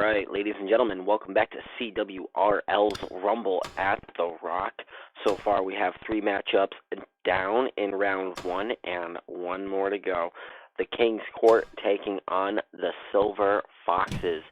right, ladies and gentlemen, welcome back to CWRL's Rumble at the Rock. So far, we have 3 matchups down in round 1 and 1 more to go. The King's Court taking on the Silver Foxes.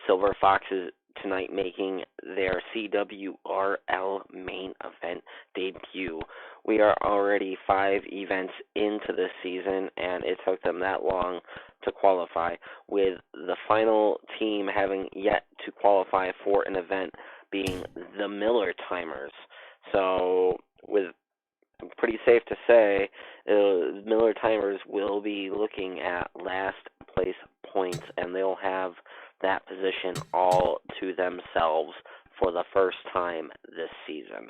Silver Foxes tonight making their CWRL main event debut. We are already 5 events into this season, and it took them that long to qualify, with the final team having yet to qualify for an event being the Miller Timers. So, with pretty safe to say, Miller Timers will be looking at last place points, and they'll have that position all to themselves for the first time this season.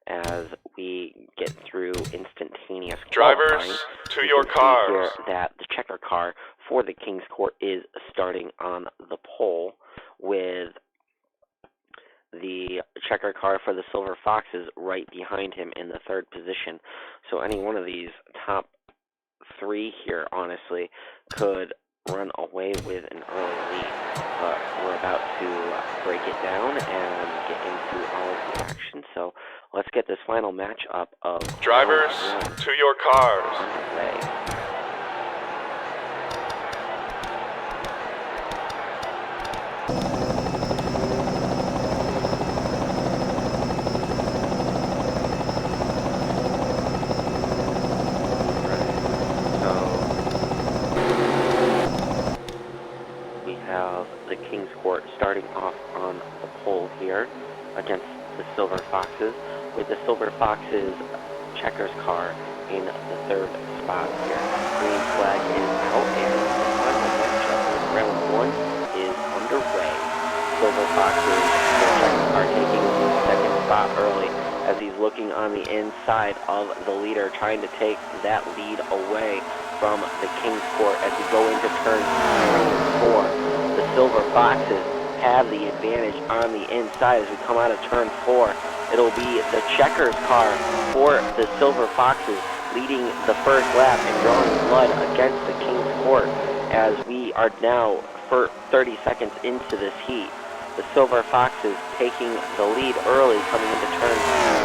As we get through instantaneous drivers to your cars. That the checker car for the King's Court is starting on the pole, with the checker car for the Silver Foxes right behind him in the 3rd position. So any one of these top 3 here, honestly, could run away with an early lead. But we're about to break it down and get into all of the action. So let's get this final matchup of drivers to your cars underway. The King's Court starting off on the pole here against the Silver Foxes, with the Silver Foxes checkers car in the 3rd spot here. Green flag is out, and the final matchup with round 1 is underway. Silver Foxes checkers car taking the 2nd spot early, as he's looking on the inside of the leader, trying to take that lead away from the King's Court as we go into turn 3 and 4. The Silver Foxes have the advantage on the inside as we come out of turn 4. It'll be the checkers car for the Silver Foxes leading the first lap and drawing blood against the King's Court, as we are now for 30 seconds into this heat. The Silver Foxes taking the lead early coming into turns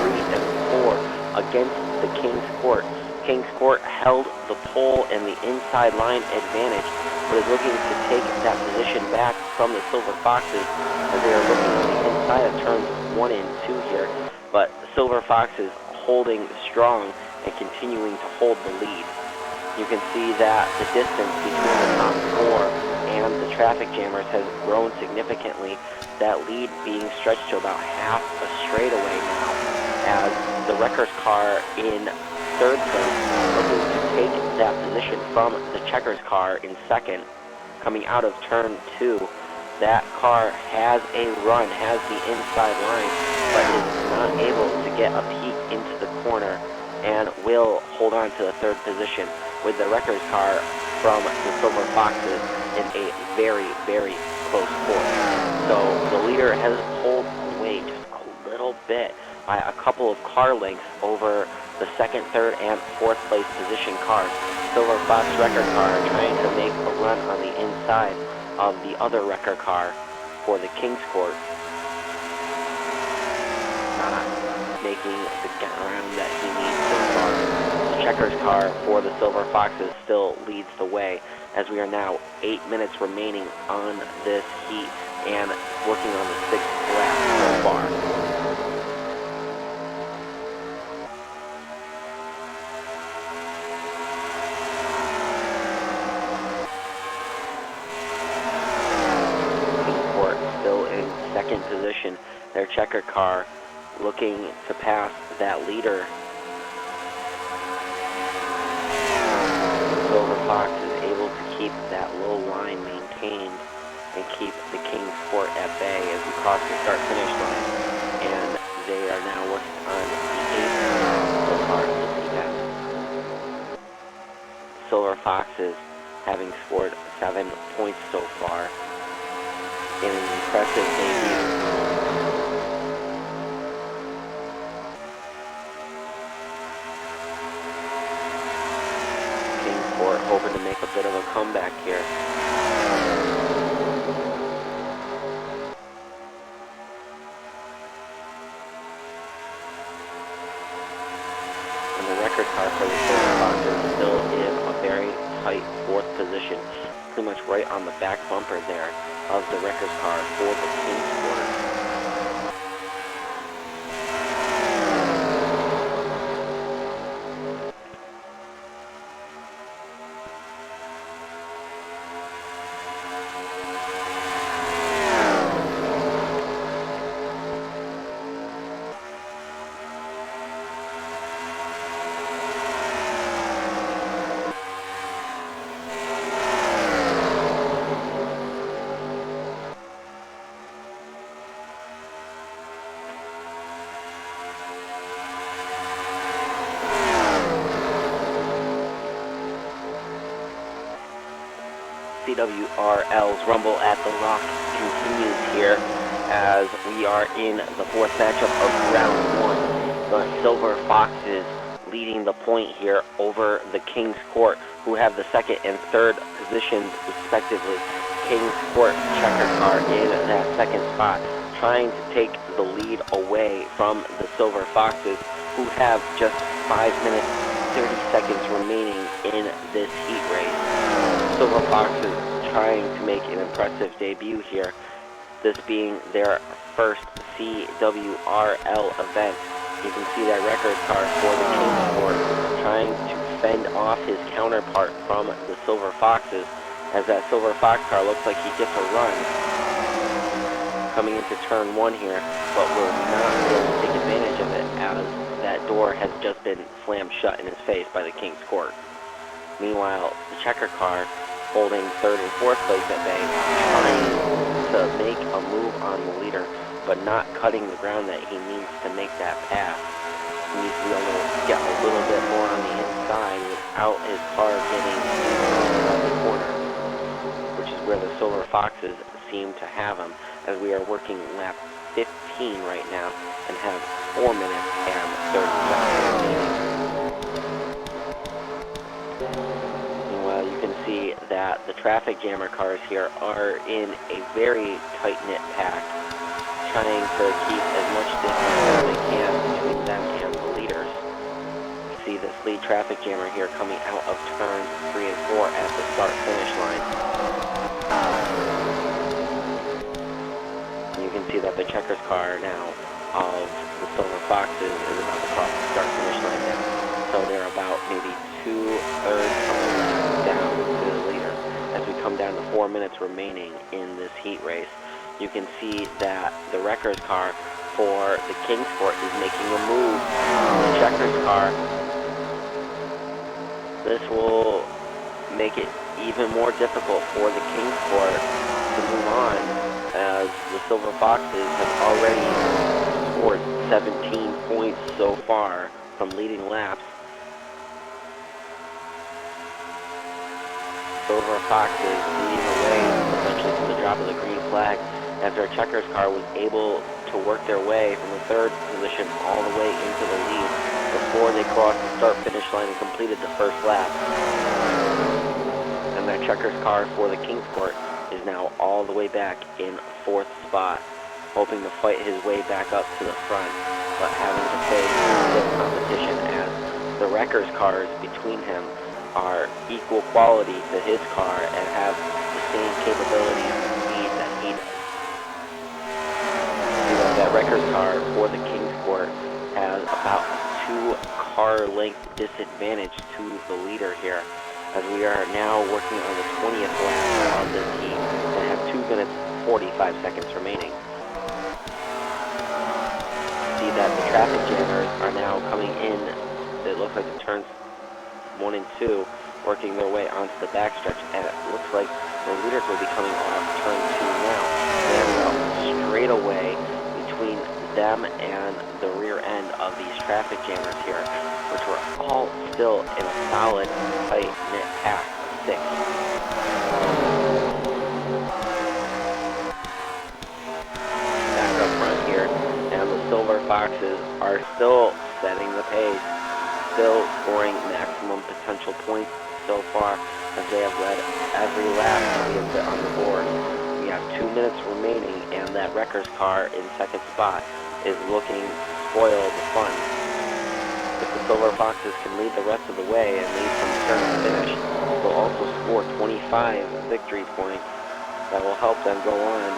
3 and 4 against the King's Court. King's Court held the pole and the inside line advantage, but is looking to take that position back from the Silver Foxes as they are looking on the inside of turns 1 and 2 here. But the Silver Foxes holding strong and continuing to hold the lead. You can see that the distance between the top 4 and the traffic jammers has grown significantly, that lead being stretched to about half a straightaway now, as the wrecker's car in 3rd place looking to take that position from the checkers car in 2nd. Coming out of turn 2, that car has a run, has the inside line, but is not able to get a peek into the corner and will hold on to the 3rd position, with the wrecker's car from the Silver Foxes in a very, very close fourth. So the leader has pulled away just a little bit by a couple of car lengths over the 2nd, 3rd, and 4th place position cars. Silver Fox wrecker car trying to make a run on the inside of the other wrecker car for the King's Court. Not making the ground that he needs so far. The checkers car for the Silver Foxes still leads the way, as we are now 8 minutes remaining on this heat and working on the 6th lap so far. Position, their checker car looking to pass that leader. Silver Fox is able to keep that low line maintained and keep the King's Court at bay as we cross the start-finish line, and they are now working on the 8th so far in this event. Silver Foxes having scored 7 points so far in an impressive debut. Hoping to make a bit of a comeback here. car for the Silver Foxes still in a very tight 4th position, pretty much right on the back bumper there of the Wreckers car for the Kingsport. CWRL's Rumble at the Rock continues here as we are in the 4th matchup of round 1. The Silver Foxes leading the point here over the King's Court, who have the 2nd and 3rd positions respectively. King's Court checker car in that 2nd spot, trying to take the lead away from the Silver Foxes, who have just 5 minutes 30 seconds remaining in this heat race. Silver Foxes trying to make an impressive debut here, this being their first CWRL event. You can see that Wreckers car for the Kingsport trying to fend off his counterpart from the Silver Foxes, as that Silver Fox car looks like he gets a run coming into turn 1 here, but will not be able to take advantage of it as that door has just been slammed shut in his face by the King's Court. Meanwhile, the checker car holding 3rd and 4th place at bay, trying to make a move on the leader, but not cutting the ground that he needs to make that pass. He needs to be able to get a little bit more on the inside without his car getting out the corner, which is where the Silver Foxes seem to have him, as we are working lap 15 right now and have 4 minutes and 30 seconds remaining. Meanwhile, you can see that the traffic jammer cars here are in a very tight-knit pack, trying to keep as much distance as they can between them and the leaders. You see this lead traffic jammer here coming out of turns 3 and 4 at the start-finish line. You can see that the checkers car now of the Silver Foxes is about to cross the start-finish line now. So they're about maybe 2/3 down to the leader. As we come down to 4 minutes remaining in this heat race, you can see that the Wreckers car for the Kingsport is making a move on the checkers car. This will make it even more difficult for the Kingsport to move on, as the Silver Foxes have already scored 17 points so far from leading laps. Silver Foxes leading the way essentially from the drop of the green flag, as their checkers car was able to work their way from the 3rd position all the way into the lead before they crossed the start-finish line and completed the first lap. And that checkers car for the Kingsport is now all the way back in 4th spot, hoping to fight his way back up to the front, but having to face stiff competition as the Wreckers cars between him are equal quality to his car and have the same capabilities and speed that he does. You know, that Wreckers car for the Kingsport has about 2 car length disadvantage to the leader here, as we are now working on the 20th lap of this heat and have 2 minutes 45 seconds remaining. See that the traffic jammers are now coming in. It looks like the turns 1 and 2 working their way onto the backstretch, and it looks like the leaders will be coming off turn 2 now. There a straightaway between them and the rear end of these traffic jammers here, which were all still in a solid, tight-knit pack of 6. Back up front here, and the Silver Foxes are still setting the pace, still scoring maximum potential points so far, as they have led every lap that we have put on the board. We have 2 minutes remaining, and that Wreckers car in 2nd spot is looking to spoil the fun. If the Silver Foxes can lead the rest of the way and lead from start to finish, they'll also score 25 victory points that will help them go on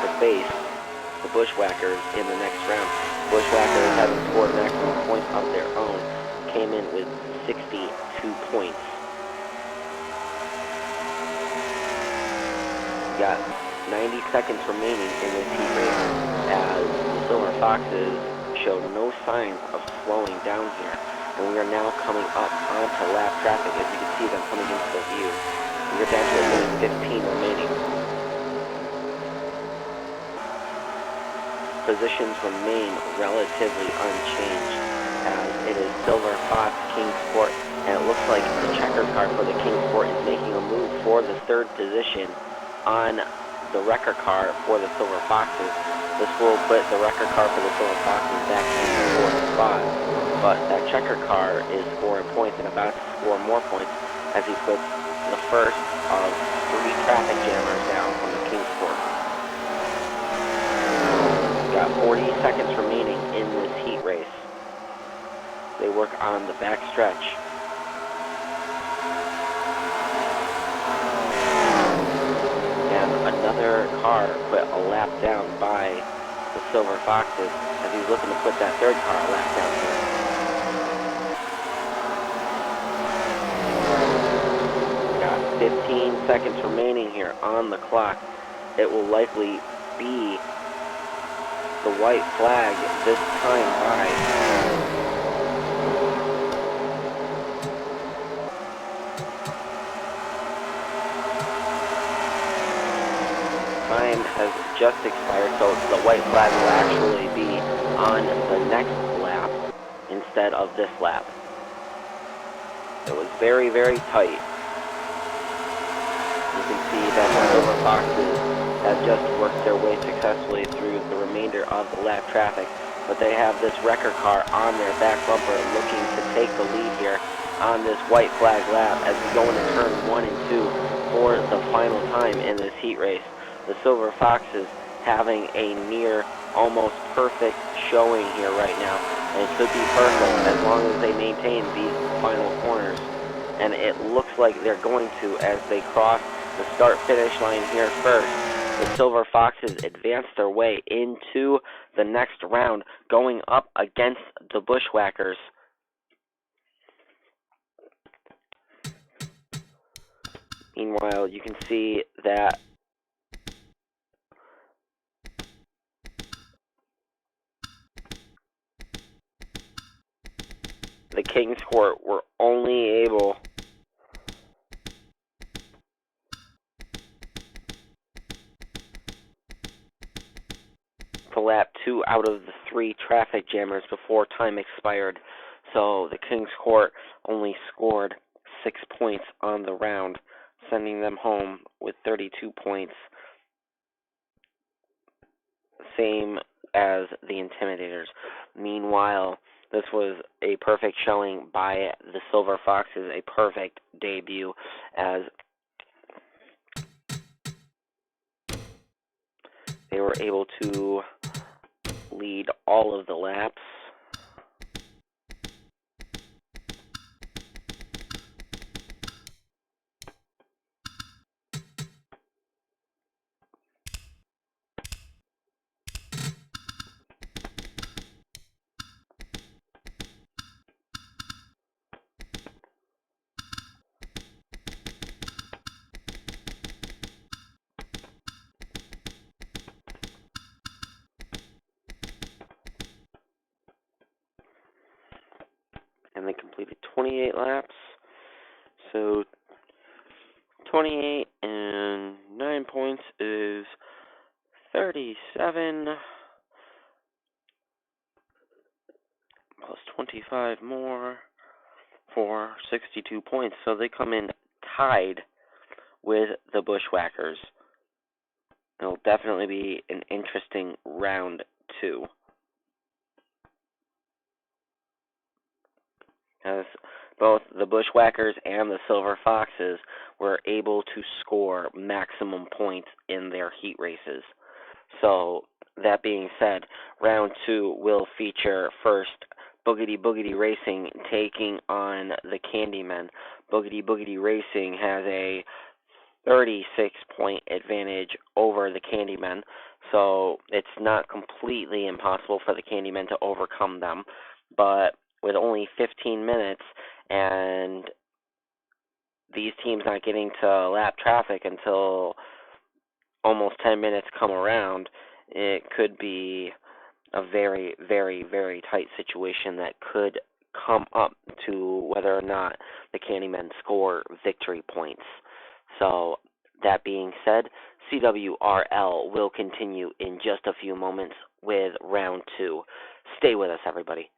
to face the Bushwhackers in the next round. Bushwhackers, having scored maximum points of their own, came in with 62 points. We got 90 seconds remaining in this heat race as the Silver Foxes show no signs of slowing down here. And we are now coming up onto lap traffic as you can see them coming into the view. We are down to a minute 15 remaining. Positions remain relatively unchanged as it is Silver Fox, Kingsport, and it looks like the checkers car for the Kingsport is making a move for the third position on the wrecker car for the Silver Foxes. This will put the wrecker car for the Silver Foxes back in the fourth spot, but that checker car is scoring points and about to score more points as he puts the first of 3 traffic jammers down on the Kingsport. Got 40 seconds remaining in this heat race. They work on the back stretch. And another car put a lap down by the Silver Foxes as he's looking to put that third car a lap down here. Got 15 seconds remaining here on the clock. It will likely be the white flag this time by. Time has just expired, so the white flag will actually be on the next lap instead of this lap. It was very, very tight. You can see that the Silver Foxes have just worked their way successfully through the remainder of the lap traffic, but they have this wrecker car on their back bumper looking to take the lead here on this white flag lap as we go into turn 1 and 2 for the final time in this heat race. The Silver Foxes having a near almost perfect showing here right now, and it could be perfect as long as they maintain these final corners, and it looks like they're going to as they cross the start-finish line here first. The Silver Foxes advance their way into the next round, going up against the Bushwhackers. Meanwhile, you can see that the Kingsport were only able to lap 2 out of the 3 traffic jammers before time expired. So the Kingsport only scored 6 points on the round, sending them home with 32 points. Same as the Intimidators. Meanwhile, this was a perfect showing by the Silver Foxes, a perfect debut as they were able to lead all of the laps. And they completed 28 laps. So 28 and 9 points is 37 plus 25 more for 62 points. So they come in tied with the Bushwhackers. It'll definitely be an interesting round 2. As both the Bushwhackers and the Silver Foxes were able to score maximum points in their heat races. So, that being said, round 2 will feature first Boogity Boogity Racing taking on the Candymen. Boogity Boogity Racing has a 36-point advantage over the Candymen, so it's not completely impossible for the Candymen to overcome them. But with only 15 minutes and these teams not getting to lap traffic until almost 10 minutes come around, it could be a very, very, very tight situation that could come up to whether or not the Candymen score victory points. So, that being said, CWRL will continue in just a few moments with round 2. Stay with us, everybody.